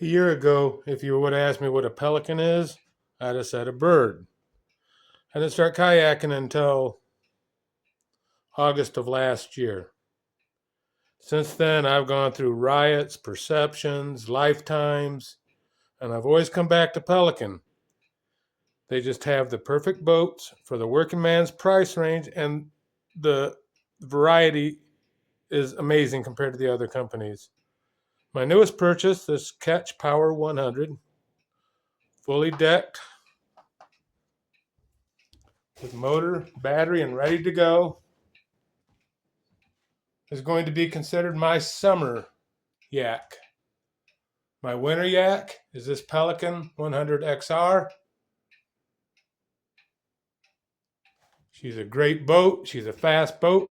A year ago, if you would have asked me what a pelican is, I'd have said a bird. I didn't start kayaking until August of last year. Since then, I've gone through riots, perceptions, lifetimes, and I've always come back to Pelican. They just have the perfect boats for the working man's price range, and the variety is amazing compared to the other companies. My newest purchase, this Catch Power 100, fully decked with motor, battery, and ready to go, is going to be considered my summer yak. My winter yak is this Pelican 100 XR. She's a great boat. She's a fast boat.